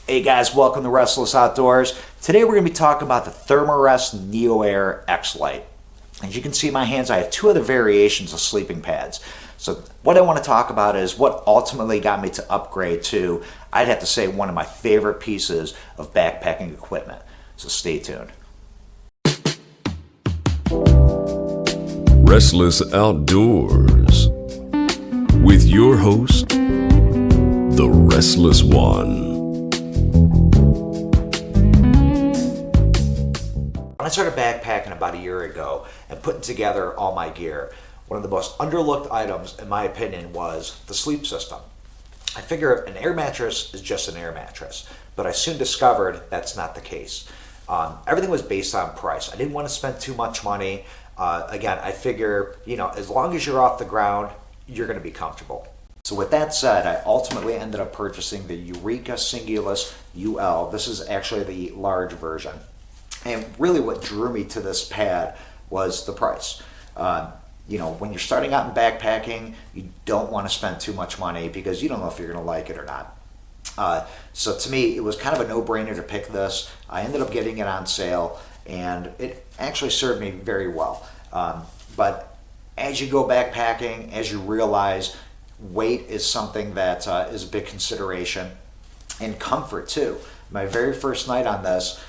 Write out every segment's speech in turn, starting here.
Hey guys, welcome to Restless Outdoors. Today we're going to be talking about the Therm-a-rest NeoAir XLite. As you can see in my hands, I have two other variations of sleeping pads. So what I want to talk about is what ultimately got me to upgrade to, I'd have to say, one of my favorite pieces of backpacking equipment. So stay tuned. Restless Outdoors with your host, the Restless One. When I started backpacking about a year ago and putting together all my gear, one of the most underlooked items, in my opinion, was the sleep system. I figure an air mattress is just an air mattress, but I soon discovered that's not the case. Everything was based on price. I didn't want to spend too much money. Again, I figure, as long as you're off the ground, you're going to be comfortable. So with that said, I ultimately ended up purchasing the Eureka Singulus UL. This is actually the large version. And really what drew me to this pad was the price. When you're starting out in backpacking, you don't want to spend too much money because you don't know if you're going to like it or not. So to me, it was kind of a no-brainer to pick this. I ended up getting it on sale, and it actually served me very well. But as you go backpacking, as you realize weight is something that is a big consideration, and comfort too. My very first night on this,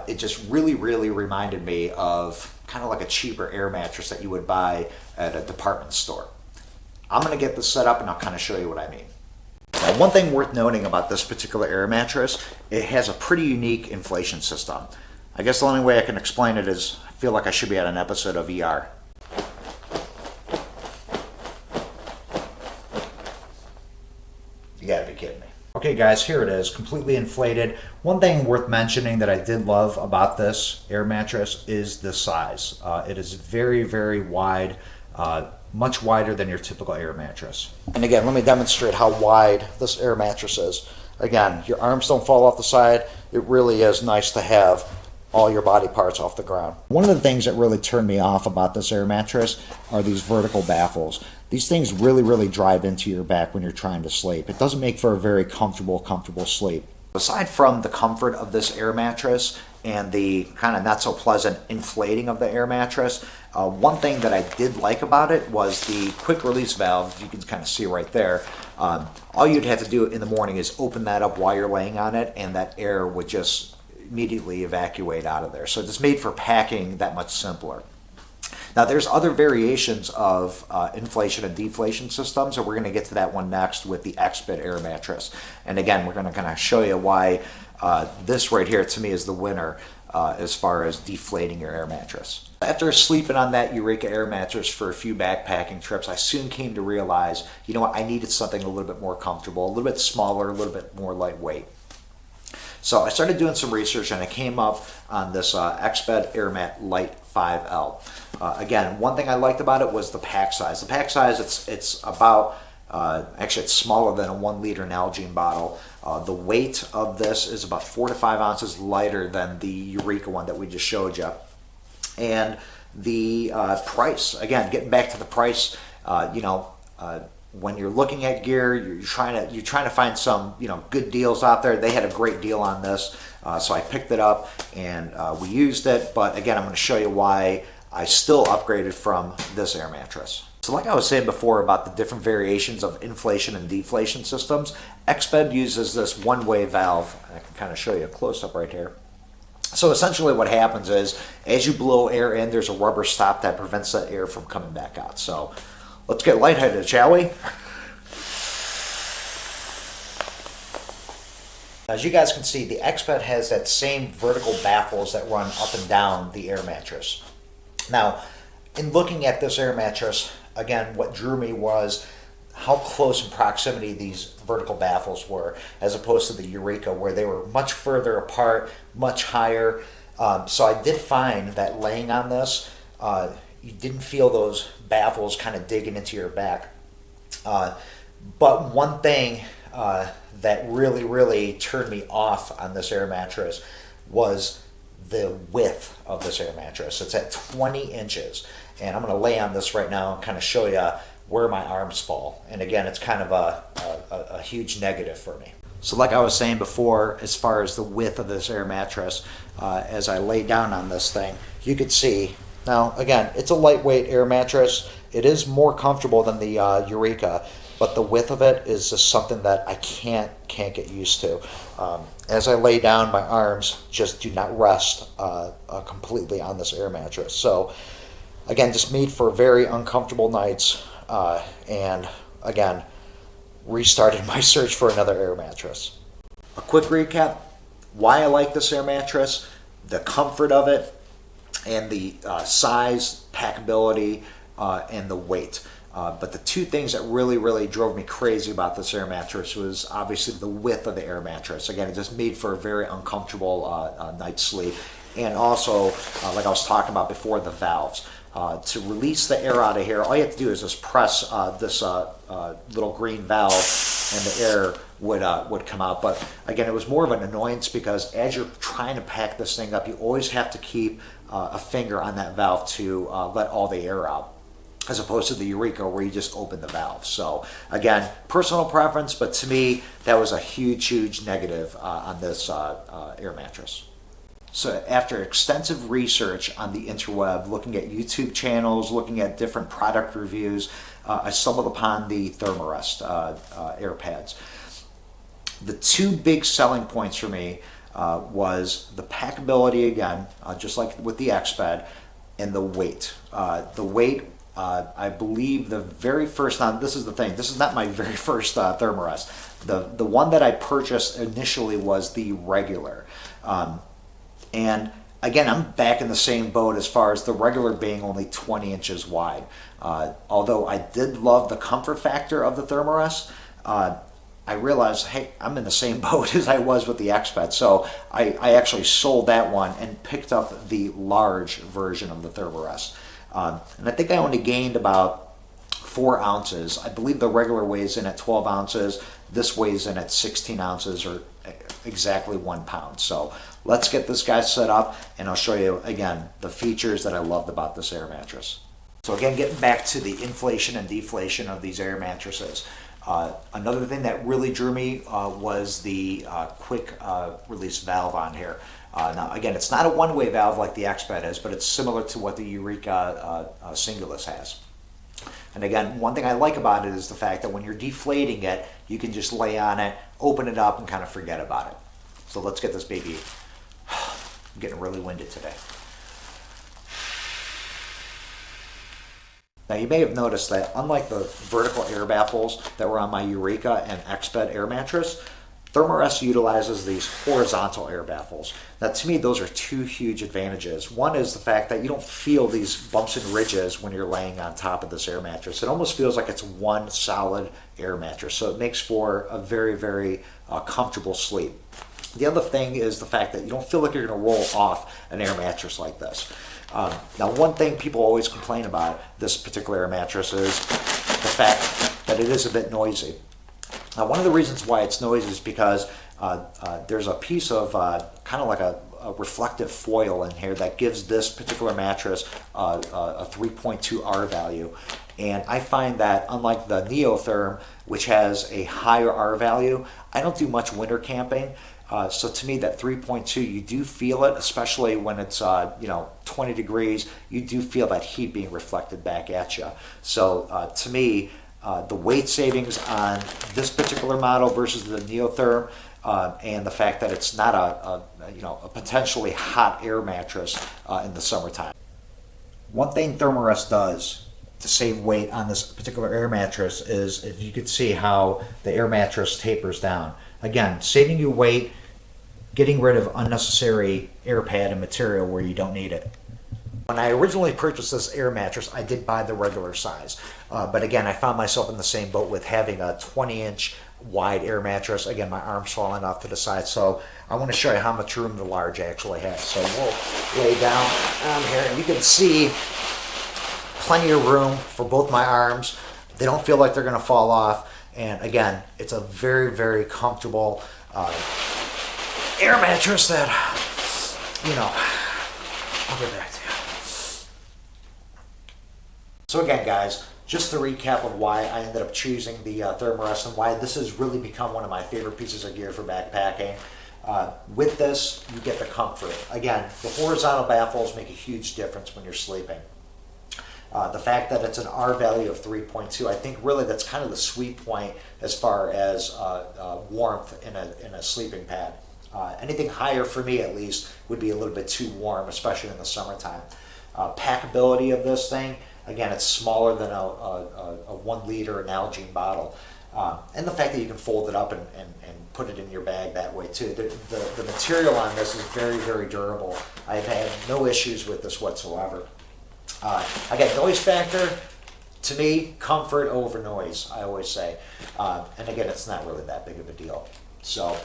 it just really reminded me of kind of like a cheaper air mattress that you would buy at a department store. I'm going to get this set up and I'll kind of show you what I mean. Now, one thing worth noting about this particular air mattress, it has a pretty unique inflation system. I guess the only way I can explain it is I feel like I should be at an episode of ER. You gotta be kidding me. Okay guys, here it is, completely inflated. One thing worth mentioning that I did love about this air mattress is the size. It is very wide, much wider than your typical air mattress. And again, let me demonstrate how wide this air mattress is. Again, your arms don't fall off the side. It really is nice to have all your body parts off the ground. One of the things that really turned me off about this air mattress are these vertical baffles. These things really drive into your back when you're trying to sleep. It doesn't make for a very comfortable sleep. Aside from the comfort of this air mattress and the kind of not so pleasant inflating of the air mattress, one thing that I did like about it was the quick release valve. You can kind of see right there. All you'd have to do in the morning is open that up while you're laying on it, and that air would just immediately evacuate out of there. So it's made for packing that much simpler. Now there's other variations of inflation and deflation systems, and we're going to get to that one next with the Exped Air mattress. And again, we're going to kind of show you why this right here to me is the winner as far as deflating your air mattress. After sleeping on that Eureka air mattress for a few backpacking trips, I soon came to realize, you know what, I needed something a little bit more comfortable, a little bit smaller, a little bit more lightweight. So I started doing some research and I came up on this Exped Airmat Lite 5L. Again, one thing I liked about it was the pack size. The pack size, it's about, actually it's smaller than a 1 liter Nalgene bottle. The weight of this is about 4 to 5 ounces lighter than the Eureka one that we just showed you. And the price, again, getting back to the price, when you're looking at gear, you're trying to find some good deals out there. They had a great deal on this, so I picked it up and we used it. But again, I'm going to show you why I still upgraded from this air mattress. So like I was saying before about the different variations of inflation and deflation systems, Exped uses this one-way valve. I can kind of show you a close-up right here. So essentially what happens is as you blow air in, there's a rubber stop that prevents that air from coming back out. So let's get lightheaded, shall we? As you guys can see, the Exped has that same vertical baffles that run up and down the air mattress. Now, in looking at this air mattress, again, what drew me was how close in proximity these vertical baffles were, as opposed to the Eureka, where they were much further apart, much higher. So I did find that laying on this, you didn't feel those baffles kind of digging into your back. But one thing that really turned me off on this air mattress was the width of this air mattress. It's at 20 inches. And I'm going to lay on this right now and kind of show you where my arms fall. And again, it's kind of a huge negative for me. So like I was saying before, as far as the width of this air mattress, as I lay down on this thing, you could see, now again, it's a lightweight air mattress. It is more comfortable than the Eureka, but the width of it is just something that I can't get used to. As I lay down, my arms just do not rest completely on this air mattress. So again, just made for very uncomfortable nights, and again, restarted my search for another air mattress. A quick recap, why I like this air mattress, the comfort of it, and the size, packability, and the weight. But the two things that really drove me crazy about this air mattress was obviously the width of the air mattress. Again, it just made for a very uncomfortable night's sleep. And also, like I was talking about before, the valves. To release the air out of here, all you have to do is just press this little green valve and the air would come out. But again, it was more of an annoyance because as you're trying to pack this thing up, you always have to keep a finger on that valve to let all the air out, as opposed to the Eureka where you just open the valve. So again, personal preference, but to me, that was a huge negative on this air mattress. So after extensive research on the interweb, looking at YouTube channels, looking at different product reviews, I stumbled upon the Therm-a-rest air pads. The two big selling points for me was the packability again, just like with the Exped, and the weight. The weight, I believe the very first time, this is the thing, this is not my very first Therm-a-rest. The one that I purchased initially was the regular. And again, I'm back in the same boat as far as the regular being only 20 inches wide. Although I did love the comfort factor of the Therm-a-rest, I realized, hey, I'm in the same boat as I was with the Exped. So I actually sold that one and picked up the large version of the Therm-a-rest. And I think I only gained about 4 ounces. I believe the regular weighs in at 12 ounces. This weighs in at 16 ounces, or exactly 1 pound. So let's get this guy set up and I'll show you again the features that I loved about this air mattress. So again, getting back to the inflation and deflation of these air mattresses. Another thing that really drew me was the quick release valve on here. Now again, it's not a one-way valve like the Exped is, but it's similar to what the Eureka Singulus has. And again, one thing I like about it is the fact that when you're deflating it, you can just lay on it, open it up, and kind of forget about it. So let's get this baby. I'm getting really winded today. Now you may have noticed that unlike the vertical air baffles that were on my Eureka and Exped air mattress, Therm-a-rest utilizes these horizontal air baffles. Now to me, those are two huge advantages. One is the fact that you don't feel these bumps and ridges when you're laying on top of this air mattress. It almost feels like it's one solid air mattress. So it makes for a very comfortable sleep. The other thing is the fact that you don't feel like you're going to roll off an air mattress like this. Now one thing people always complain about this particular air mattress is the fact that it is a bit noisy. Now, one of the reasons why it's noisy is because there's a piece of kind of like a reflective foil in here that gives this particular mattress a 3.2 R value. And I find that unlike the NeoTherm, which has a higher R value, I don't do much winter camping. So to me, that 3.2, you do feel it, especially when it's 20 degrees. You do feel that heat being reflected back at you. So to me, the weight savings on this particular model versus the NeoTherm, and the fact that it's not a potentially hot air mattress in the summertime. One thing Therm-a-rest does to save weight on this particular air mattress is, if you could see how the air mattress tapers down. Again, saving you weight, getting rid of unnecessary air pad and material where you don't need it. When I originally purchased this air mattress, I did buy the regular size. But again, I found myself in the same boat with having a 20-inch wide air mattress. Again, my arm's falling off to the side. So I want to show you how much room the large actually has. So we'll lay down on here, and you can see plenty of room for both my arms. They don't feel like they're going to fall off. And again, it's a very comfortable air mattress that, I'll get back to you. So again, guys, just to recap of why I ended up choosing the Therm-a-rest and why this has really become one of my favorite pieces of gear for backpacking. With this, you get the comfort. Again, the horizontal baffles make a huge difference when you're sleeping. The fact that it's an R value of 3.2, I think really that's kind of the sweet point as far as warmth in a sleeping pad. Anything higher, for me at least, would be a little bit too warm, especially in the summertime. Packability of this thing, again, it's smaller than a 1 liter Nalgene bottle. And the fact that you can fold it up and put it in your bag that way too. The material on this is very, very durable. I've had no issues with this whatsoever. Again, noise factor, to me, comfort over noise, I always say. And again, it's not really that big of a deal. So,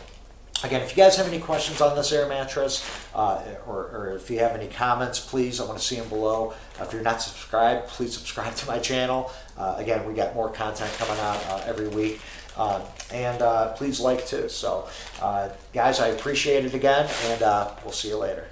again, if you guys have any questions on this air mattress, or if you have any comments, please, I want to see them below. If you're not subscribed, please subscribe to my channel. Again, we got more content coming out every week. And please like too. So, guys, I appreciate it again, and we'll see you later.